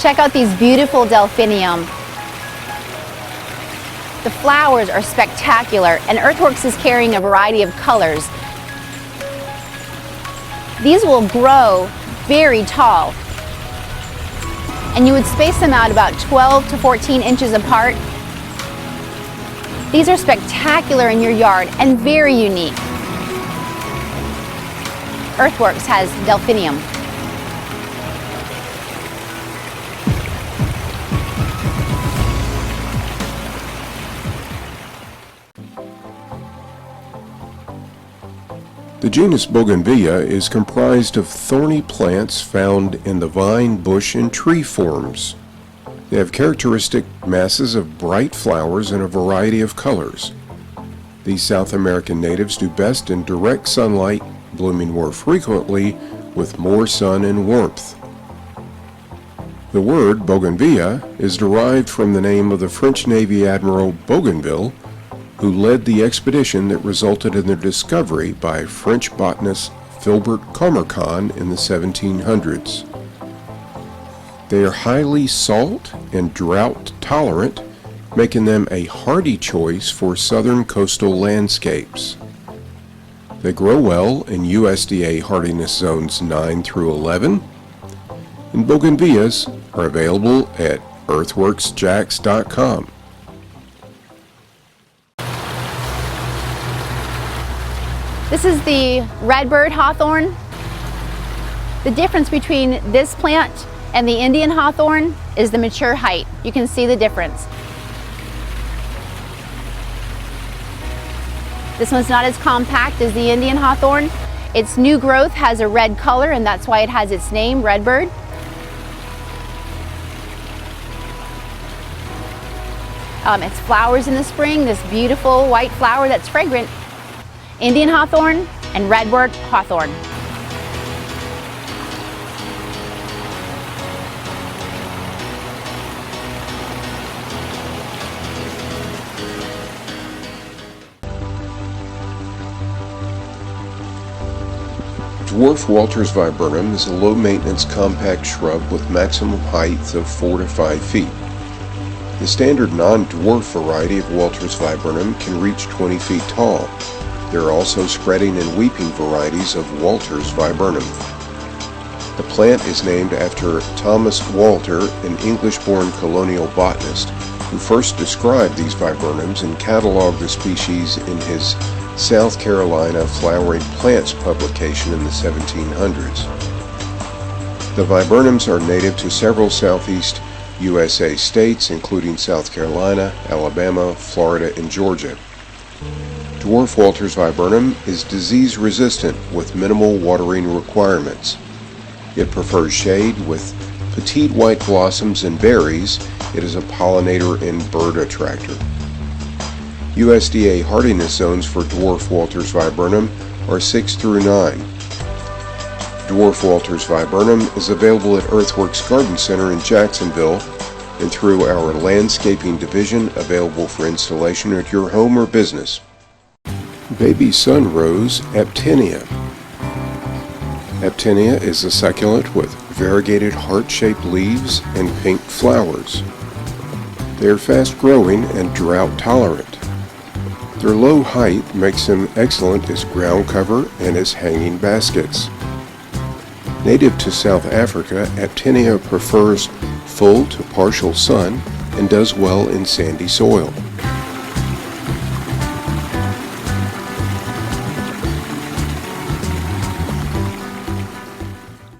Check out these beautiful Delphinium. The flowers are spectacular, and Earthworks is carrying a variety of colors. These will grow very tall, and you would space them out about 12 to 14 inches apart. These are spectacular in your yard and very unique. Earthworks has Delphinium. The genus Bougainvillea is comprised of thorny plants found in the vine, bush, and tree forms. They have characteristic masses of bright flowers in a variety of colors. These South American natives do best in direct sunlight, blooming more frequently with more sun and warmth. The word Bougainvillea is derived from the name of the French Navy Admiral Bougainville, who led the expedition that resulted in their discovery by French botanist Philibert Commercon in the 1700s. They are highly salt and drought tolerant, making them a hardy choice for southern coastal landscapes. They grow well in USDA hardiness zones 9 through 11, and Bougainvilleas are available at earthworksjacks.com. This is the red bird hawthorn. The difference between this plant and the Indian hawthorn is the mature height. You can see the difference. This one's not as compact as the Indian hawthorn. Its new growth has a red color, and that's why it has its name, redbird. Its flowers in the spring, this beautiful white flower that's fragrant. Indian hawthorn and redbird hawthorn. Dwarf Walters Viburnum is a low-maintenance compact shrub with maximum height of 4 to 5 feet. The standard non-dwarf variety of Walters Viburnum can reach 20 feet tall. There are also spreading and weeping varieties of Walters Viburnum. The plant is named after Thomas Walter, an English-born colonial botanist, who first described these viburnums and cataloged the species in his South Carolina Flowering Plants publication in the 1700s. The viburnums are native to several southeast USA states, including South Carolina, Alabama, Florida, and Georgia. Dwarf Walters Viburnum is disease resistant with minimal watering requirements. It prefers shade with petite white blossoms and berries. It is a pollinator and bird attractor. USDA hardiness zones for Dwarf Walters Viburnum are 6 through 9. Dwarf Walters Viburnum is available at Earthworks Garden Center in Jacksonville and through our landscaping division, available for installation at your home or business. Baby SUNROSE Aptenia. Aptenia is a succulent with variegated heart-shaped leaves and pink flowers. They are fast-growing and drought-tolerant. Their low height makes them excellent as ground cover and as hanging baskets. Native to South Africa, Aptenia prefers full to partial sun and does well in sandy soil.